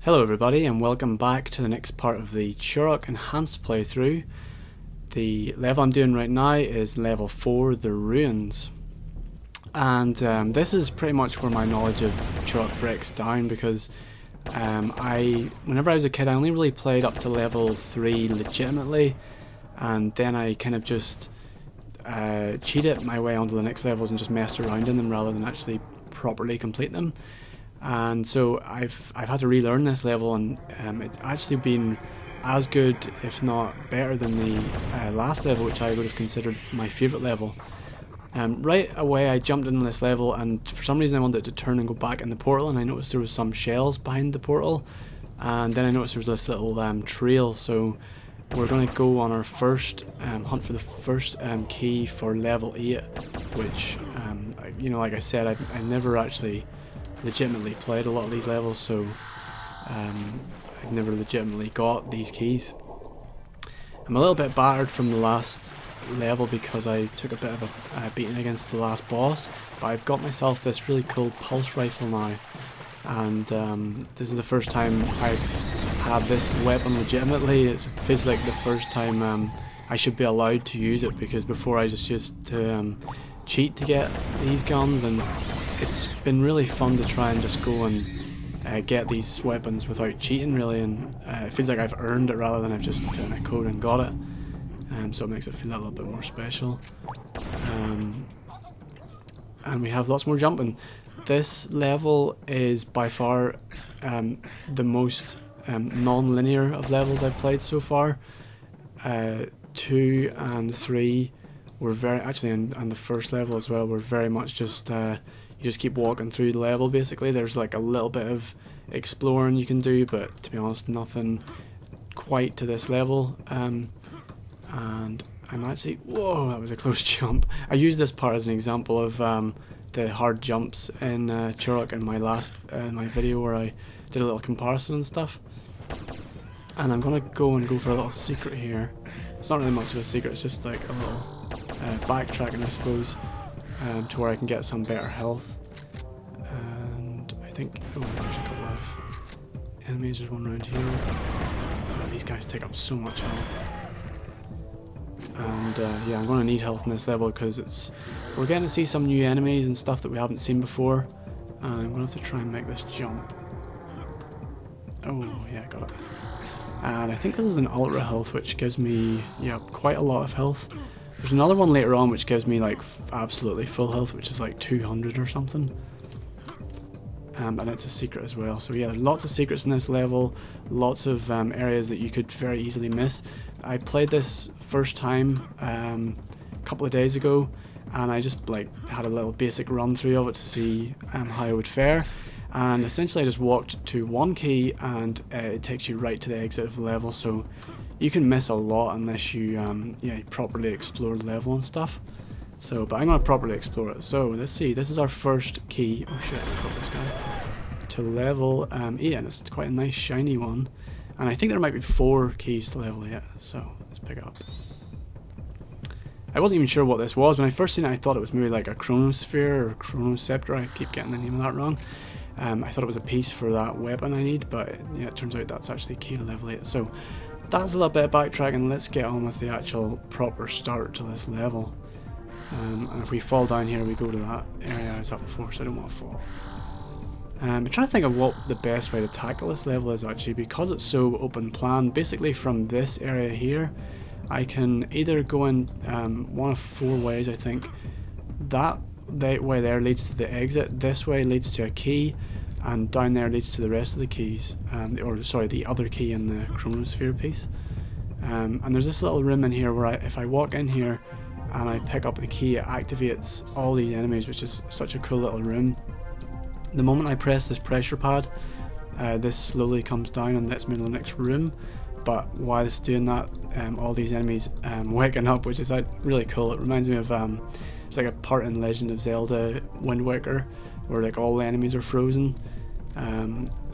Hello everybody and welcome back to the next part of the Turok Enhanced playthrough. The level I'm doing right now is level 4, the Ruins. And this is pretty much where my knowledge of Turok breaks down because whenever I was a kid I only really played up to level 3 legitimately, and then I kind of just cheated my way onto the next levels and just messed around in them rather than actually properly complete them. And so I've had to relearn this level, and it's actually been as good, if not better, than the last level, which I would have considered my favourite level. Right away I jumped into this level, and for some reason I wanted to turn and go back in the portal, and I noticed there was some shells behind the portal, and then I noticed there was this little trail. So we're going to go on our first hunt for the first key for level 8, which you know, like I said, I never actually legitimately played a lot of these levels, so I've never legitimately got these keys. I'm a little bit battered from the last level because I took a bit of a beating against the last boss, but I've got myself this really cool pulse rifle now, and this is the first time I've had this weapon legitimately. It feels like the first time I should be allowed to use it, because before I just used to cheat to get these guns, and it's been really fun to try and just go and get these weapons without cheating really, and it feels like I've earned it rather than I've just put in a code and got it, so it makes it feel a little bit more special. And we have lots more jumping. This level is by far the most non-linear of levels I've played so far. 2 and 3 were very, actually, and the first level as well, were very much just you just keep walking through the level basically. There's like a little bit of exploring you can do, but to be honest, nothing quite to this level. And I'm actually, whoa, that was a close jump. I used this part as an example of the hard jumps in Turok in my last my video where I did a little comparison and stuff. And I'm gonna go for a little secret here. It's not really much of a secret, it's just like a little backtracking, I suppose, to where I can get some better health. And I think, oh, there's a couple of enemies. There's one around here. Oh, these guys take up so much health. And yeah, I'm going to need health in this level because we're getting to see some new enemies and stuff that we haven't seen before. And I'm going to have to try and make this jump. Oh, yeah, got it. And I think this is an ultra health, which gives me, yeah, quite a lot of health. There's another one later on which gives me like absolutely full health, which is like 200 or something. And it's a secret as well. So yeah, lots of secrets in this level, lots of areas that you could very easily miss. I played this first time a couple of days ago, and I just like had a little basic run through of it to see how I would fare. And essentially I just walked to one key, and it takes you right to the exit of the level, so you can miss a lot unless you yeah, properly explore the level and stuff. So, but I'm going to properly explore it. So let's see, this is our first key. Oh shit, I forgot this guy. To level 8, and it's quite a nice shiny one. And I think there might be 4 keys to level 8, so let's pick it up. I wasn't even sure what this was. When I first seen it I thought it was maybe like a chronosphere or chronoscepter. I keep getting the name of that wrong. I thought it was a piece for that weapon I need, but yeah, it turns out that's actually key to level 8. So that's a little bit of backtracking. Let's get on with the actual proper start to this level. And if we fall down here, we go to that area I was up before, so I don't want to fall. I'm trying to think of what the best way to tackle this level is actually, because it's so open plan. Basically from this area here, I can either go in one of 4 ways, I think. That way there leads to the exit, this way leads to a key, and down there leads to the rest of the keys, or sorry, the other key in the chronosphere piece. And there's this little room in here where if I walk in here and I pick up the key, it activates all these enemies, which is such a cool little room. The moment I press this pressure pad, this slowly comes down and lets me in the next room, but while it's doing that, all these enemies waking up, which is really cool. It reminds me of it's like a part in Legend of Zelda Wind Waker where like all the enemies are frozen.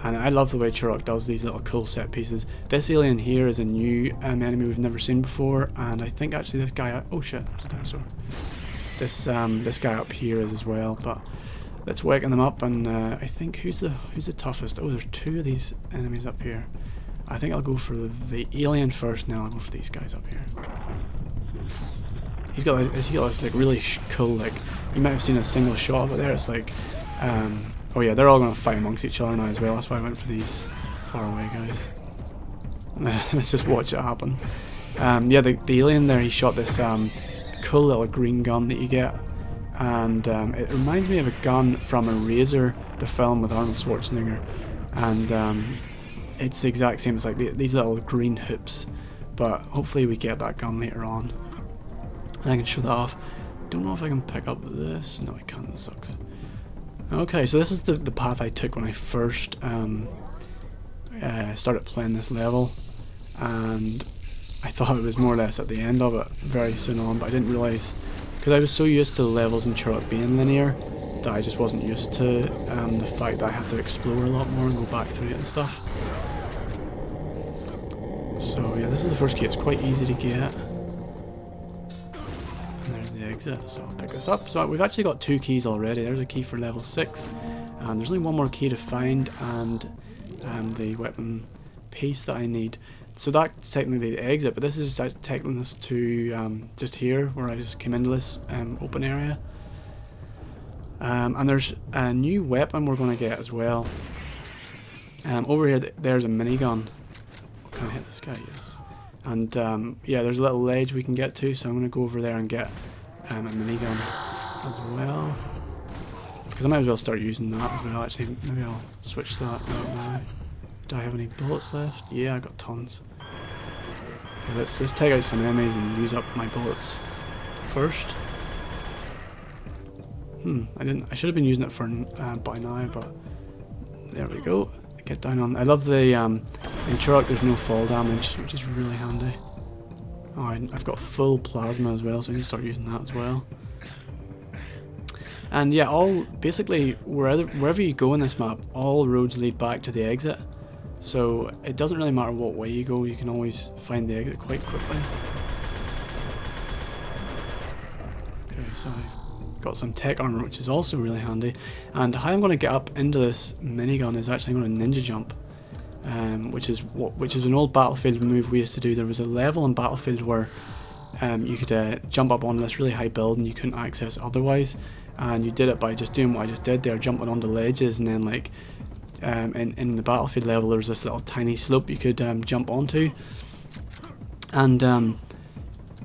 And I love the way Turok does these little cool set pieces. This alien here is a new enemy we've never seen before, and I think actually this guy, oh shit, there's a dinosaur. This guy up here is as well, but let's waken them up. And I think who's the toughest? Oh, there's 2 of these enemies up here. I think I'll go for the alien first. Now I'll go for these guys up here. He's got this like really cool, like, you might have seen a single shot of it there. It's like, oh yeah, they're all gonna fight amongst each other now as well. That's why I went for these far away guys. Let's just watch it happen. Yeah, the alien there, he shot this cool little green gun that you get, and it reminds me of a gun from Eraser, the film with Arnold Schwarzenegger, and it's the exact same. It's like these little green hoops, but hopefully we get that gun later on and I can show that off. Don't know if I can pick up this. No, I can't. That sucks. Okay, so this is the path I took when I first started playing this level, and I thought it was more or less at the end of it very soon on, but I didn't realise, because I was so used to the levels in Turok being linear that I just wasn't used to the fact that I had to explore a lot more and go back through it and stuff. So yeah, this is the first key. It's quite easy to get. And there's the exit, so I'll pick this up. So we've actually got 2 keys already. There's a key for level 6, and there's only 1 more key to find, and the weapon piece that I need. So that's technically the exit, but this is just taking us to just here, where I just came into this open area. And there's a new weapon we're going to get as well. Over here, there's a minigun. Can I hit this guy? Yes. And yeah, there's a little ledge we can get to, so I'm going to go over there and get a minigun as well. Because I might as well start using that as well. Actually, maybe I'll switch to that right now. Do I have any bullets left? Yeah, I got tons. Okay, let's take out some enemies and use up my bullets first. I should have been using it for by now, but there we go. Get down on. I love the in Turok there's no fall damage, which is really handy. Oh, I've got full plasma as well, so I need to start using that as well. And yeah, basically wherever you go in this map, all roads lead back to the exit. So it doesn't really matter what way you go, you can always find the exit quite quickly. Okay, so I've got some tech armor, which is also really handy. And how I'm going to get up into this minigun is actually going to ninja jump, which is an old Battlefield move we used to do. There was a level in Battlefield where you could jump up on this really high building you couldn't access otherwise, and you did it by just doing what I just did there, jumping onto ledges, and then like in the Battlefield level there's this little tiny slope you could jump onto, and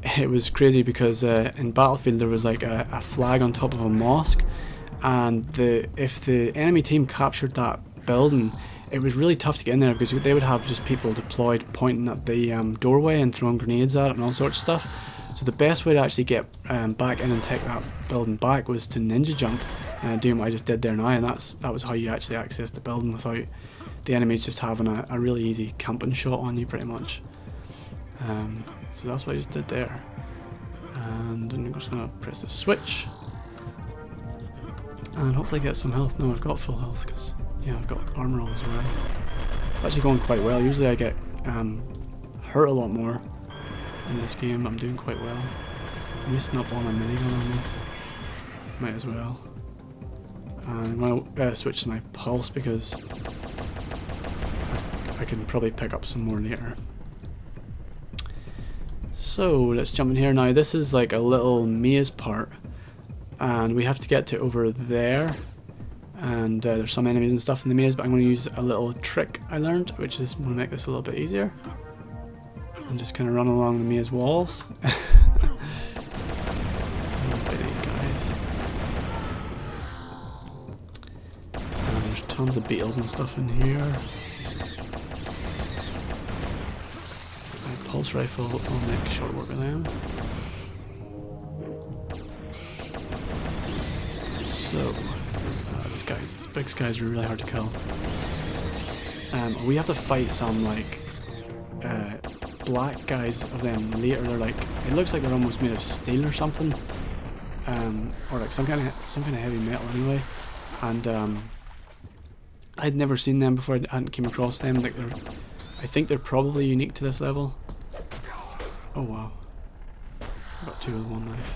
it was crazy because in Battlefield there was like a flag on top of a mosque, and if the enemy team captured that building, it was really tough to get in there because they would have just people deployed pointing at the doorway and throwing grenades at it and all sorts of stuff. So the best way to actually get back in and take that building back was to ninja jump, doing what I just did there now, and that was how you actually access the building without the enemies just having a really easy camping shot on you pretty much. So that's what I just did there, and I'm just going to press the switch and hopefully get some health. No, I've got full health because yeah, I've got armor on as well. It's actually going quite well. Usually I get hurt a lot more in this game. I'm doing quite well. I'm missing up on my minigun on me. Might as well. And I'm going to switch to my pulse because I can probably pick up some more later. So let's jump in here now. This is like a little maze part, and we have to get to over there, and there's some enemies and stuff in the maze, but I'm going to use a little trick I learned, which is going to make this a little bit easier, and just kind of run along the maze walls. Fight these guys. And there's tons of beetles and stuff in here. Pulse rifle, I'll make short work of them. So, these big guys are really hard to kill. We have to fight some like black guys of them later. They're like, it looks like they're almost made of steel or something, or like some kind of heavy metal anyway. And I'd never seen them before. I hadn't came across them. Like I think they're probably unique to this level. Oh wow, I got 2 with 1 knife.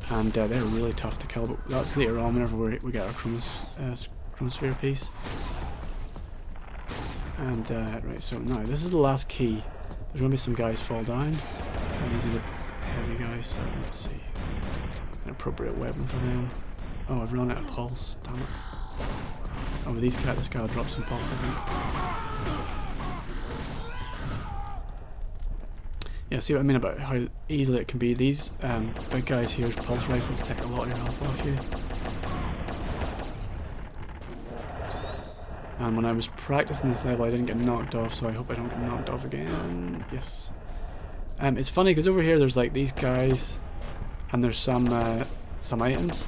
and they're really tough to kill, but that's later on whenever we get our chromosphere piece. And right, so now this is the last key. There's going to be some guys fall down, and these are the heavy guys, so let's see. An appropriate weapon for them. Oh, I've run out of pulse, damn it. Oh, this guy will drop some pulse, I think. Yeah, see what I mean about how easily it can be. These big guys here's pulse rifles take a lot of your health off you. And when I was practicing this level I didn't get knocked off, so I hope I don't get knocked off again. Yes. It's funny because over here there's like these guys and there's some items.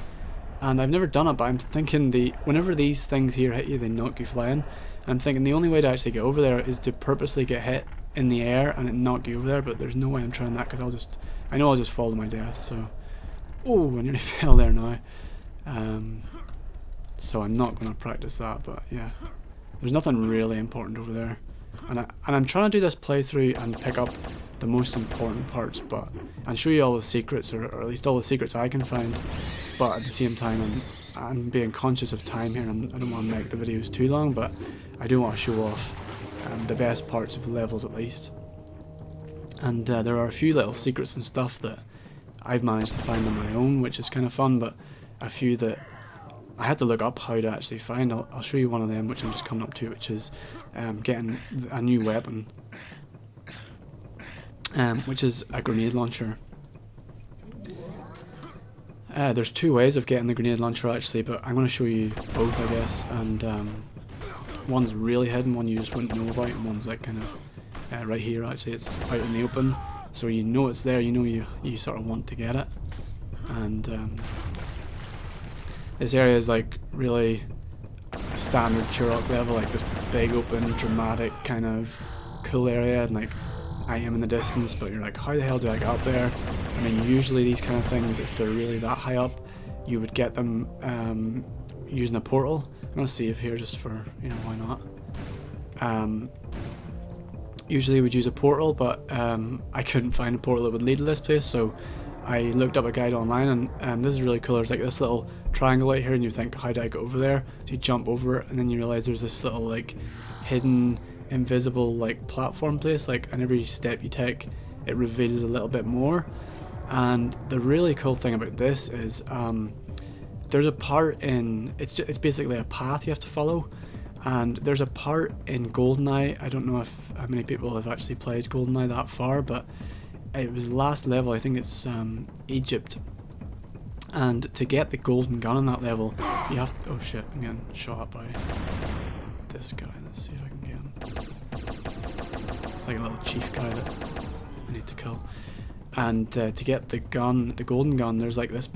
And I've never done it, but I'm thinking whenever these things here hit you, they knock you flying. And I'm thinking the only way to actually get over there is to purposely get hit in the air and it knock you over there, but there's no way I'm trying that because I know I'll just fall to my death, so... Oh, I nearly fell there now. So I'm not going to practice that, but yeah. There's nothing really important over there. And I'm trying to do this playthrough and pick up the most important parts, and show you all the secrets, or at least all the secrets I can find. But at the same time, I'm being conscious of time here, and I don't want to make the videos too long, but I do want to show off the best parts of the levels at least. And there are a few little secrets and stuff that I've managed to find on my own, which is kind of fun, but a few that I had to look up how to actually find. I'll show you one of them, which I'm just coming up to, which is getting a new weapon, which is a grenade launcher. There's two ways of getting the grenade launcher actually, but I'm going to show you both, I guess. And one's really hidden, one you just wouldn't know about, and one's like kind of right here actually. It's out in the open, so you know it's there, you know you sort of want to get it. And this area is like really a standard Turok level, like this big open dramatic kind of cool area, and like I am in the distance, but you're like, how the hell do I get up there? I mean, usually these kind of things, if they're really that high up, you would get them using a portal. I'm gonna save here just for, you know, why not. Usually would use a portal, but I couldn't find a portal that would lead to this place, so I looked up a guide online, and this is really cool. There's like this little triangle out here, and you think, how do I go over there? So you jump over it, and then you realize there's this little like hidden, invisible like platform place, like, and every step you take it reveals a little bit more. And the really cool thing about this is there's a part in it's basically a path you have to follow, and there's a part in GoldenEye. I don't know how many people have actually played GoldenEye that far, but it was the last level, I think it's Egypt, and to get the golden gun on that level you have to, oh shit, I'm getting shot at by this guy. Let's see if I can get him. It's like a little chief guy that I need to kill. And to get the gun, the golden gun, there's like this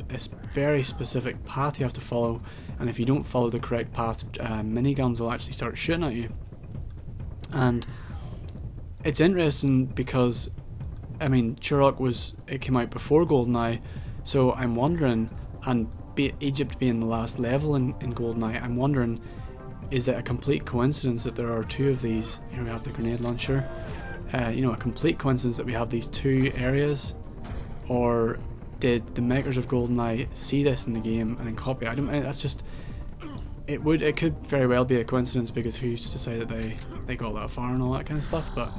very specific path you have to follow, and if you don't follow the correct path, miniguns will actually start shooting at you. And it's interesting because, I mean, Turok it came out before GoldenEye, so I'm wondering, and Egypt being the last level in GoldenEye, I'm wondering, is it a complete coincidence that there are two of these? Here we have the grenade launcher. You know, a complete coincidence that we have these two areas, or did the makers of GoldenEye see this in the game and then copy it? That's just, it could very well be a coincidence, because who's to say that they got that far and all that kind of stuff, but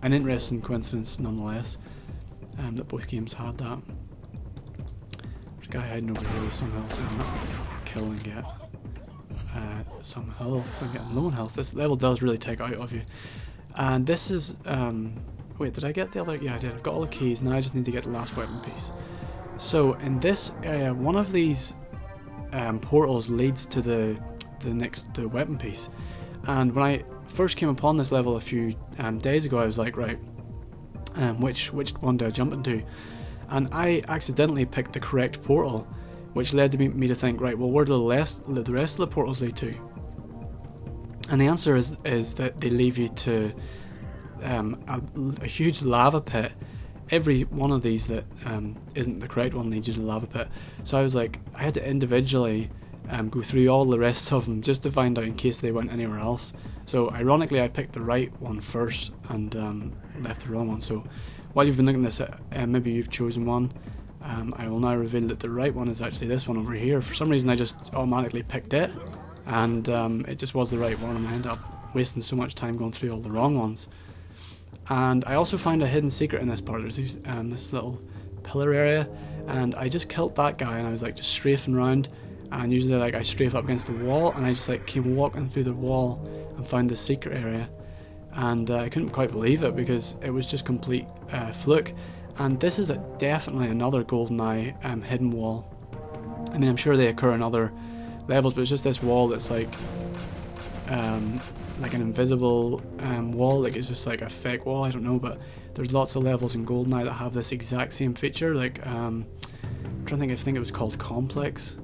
an interesting coincidence nonetheless, that both games had that. There's a guy hiding over here with some health, and I'm not kill and get some health, so I'm getting low on health. This level does really take out of you. And this is, wait, did I get the other? Yeah, I did. I've got all the keys, now I just need to get the last weapon piece. So in this area, one of these portals leads to the weapon piece. And when I first came upon this level a few days ago, I was like, right, which one do I jump into? And I accidentally picked the correct portal, which led to me to think, right, well, where do the rest of the portals lead to? And the answer is that they leave you to a huge lava pit. Every one of these that isn't the correct one leads you to the lava pit. So I was like, I had to individually go through all the rest of them just to find out in case they went anywhere else. So ironically, I picked the right one first and left the wrong one. So while you've been looking at this, maybe you've chosen one I will now reveal that the right one is actually this one over here. For some reason I just automatically picked it, and it just was the right one, and I ended up wasting so much time going through all the wrong ones. And I also found a hidden secret in this part. There's these, this little pillar area, and I just killed that guy, and I was like just strafing around, and usually like I strafe up against the wall, and I just like came walking through the wall and found this secret area, and I couldn't quite believe it because it was just complete fluke. And this is definitely another GoldenEye hidden wall. I mean, I'm sure they occur in other levels, but it's just this wall that's like an invisible wall. Like it's just like a fake wall. I don't know, but there's lots of levels in GoldenEye that have this exact same feature. Like I'm trying to think. I think it was called Complex.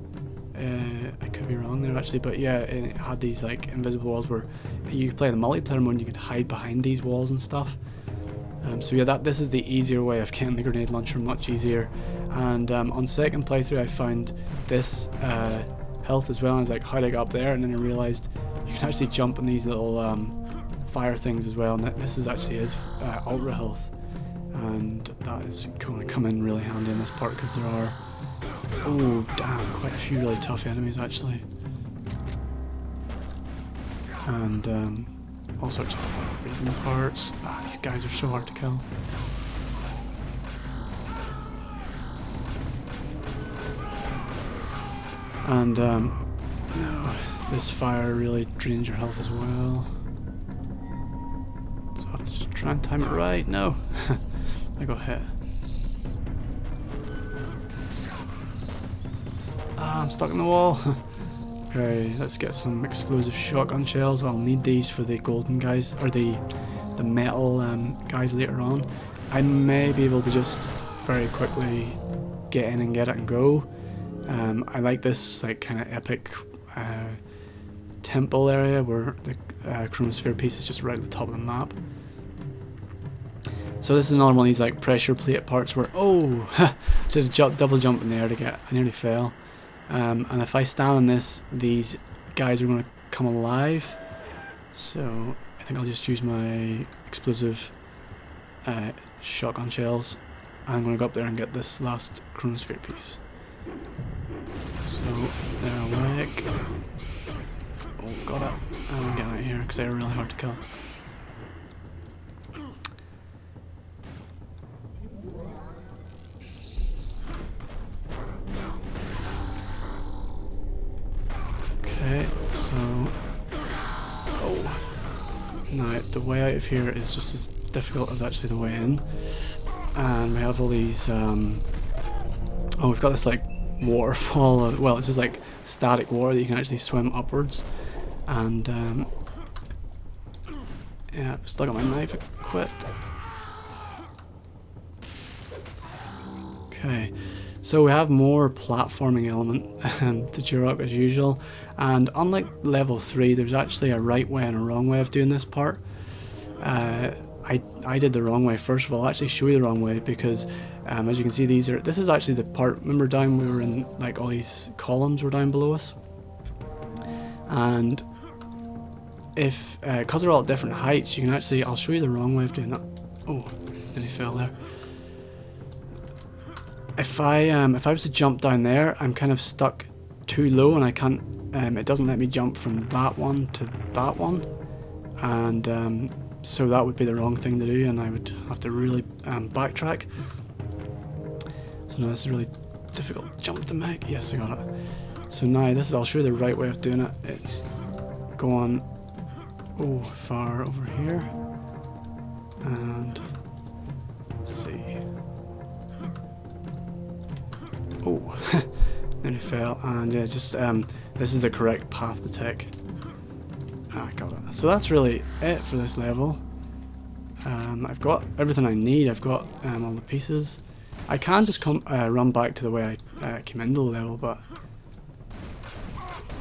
I could be wrong there actually, but yeah, it had these like invisible walls where you could play the multiplayer mode and you could hide behind these walls and stuff. So yeah, this is the easier way of getting the grenade launcher, much easier. And on second playthrough I found this health as well, and I was like, how did I get up there? And then I realised you can actually jump on these little fire things as well, and this is actually his ultra health, and that is going to come in really handy in this part because there are, oh damn, quite a few really tough enemies actually, and all sorts of fire breathing parts. These guys are so hard to kill. And no, this fire really drains your health as well. So I have to just try and time it right. No, I got hit. I'm stuck in the wall. Okay, let's get some explosive shotgun shells. I'll need these for the golden guys, or the metal guys later on. I may be able to just very quickly get in and get it and go. I like this like kind of epic temple area where the chronosphere piece is just right at the top of the map. So this is another one of these like pressure plate parts where, oh, did a double jump in the air to get, I nearly fell. And if I stand on this, these guys are going to come alive. So I think I'll just use my explosive shotgun shells. I'm going to go up there and get this last chronosphere piece. So they're awake. Oh, got it. I'm getting out of here because they're really hard to kill. Okay, so now the way out of here is just as difficult as actually the way in, and we have all these we've got this like waterfall, well it's just like static water that you can actually swim upwards, and yeah, I've still got my knife equipped. Okay, so we have more platforming element to Turok as usual, and unlike level 3 there's actually a right way and a wrong way of doing this part. I did the wrong way first of all. I'll actually show you the wrong way because as you can see this is actually the part, remember down we were in like all these columns were down below us, and if because they're all at different heights you can actually, I'll show you the wrong way of doing that. Oh, nearly fell there. If I was to jump down there, I'm kind of stuck too low and I can't, it doesn't let me jump from that one to that one, and so that would be the wrong thing to do, and I would have to really backtrack. So now this is a really difficult jump to make. Yes, I got it. So now this is, I'll show you the right way of doing it. It's going far over here, and let's see. Oh, nearly fell, and yeah, just this is the correct path to take. I got it. So that's really it for this level. I've got everything I need. I've got all the pieces. I can just run back to the way I came into the level, but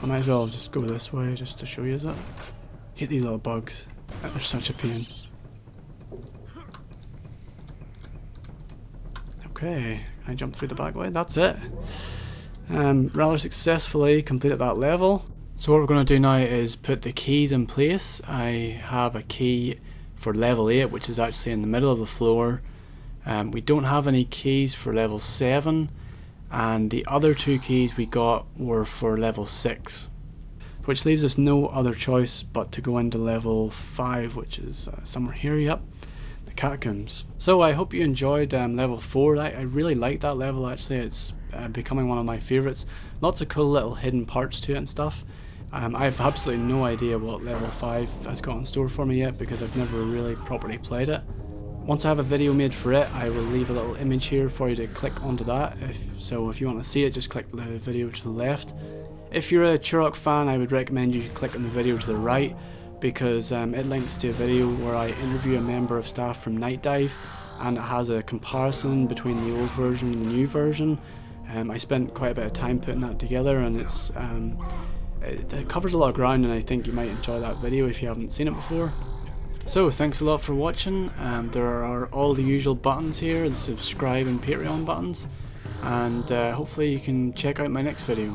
I might as well just go this way just to show you that. Hate these little bugs. They're such a pain. Okay, I jumped through the back way. That's it. Rather successfully completed that level. So what we're going to do now is put the keys in place. I have a key for level 8, which is actually in the middle of the floor. We don't have any keys for level 7, and the other 2 keys we got were for level 6, which leaves us no other choice but to go into level 5, which is somewhere here, yep, the catacombs. So I hope you enjoyed level 4. I really like that level actually. It's becoming one of my favourites. Lots of cool little hidden parts to it and stuff. I have absolutely no idea what level 5 has got in store for me yet, because I've never really properly played it. Once I have a video made for it, I will leave a little image here for you to click onto that. If you want to see it, just click the video to the left. If you're a Turok fan, I would recommend you click on the video to the right, because it links to a video where I interview a member of staff from Night Dive, and it has a comparison between the old version and the new version. I spent quite a bit of time putting that together, and it covers a lot of ground, and I think you might enjoy that video if you haven't seen it before. So thanks a lot for watching. There are all the usual buttons here, the subscribe and Patreon buttons, and hopefully you can check out my next video.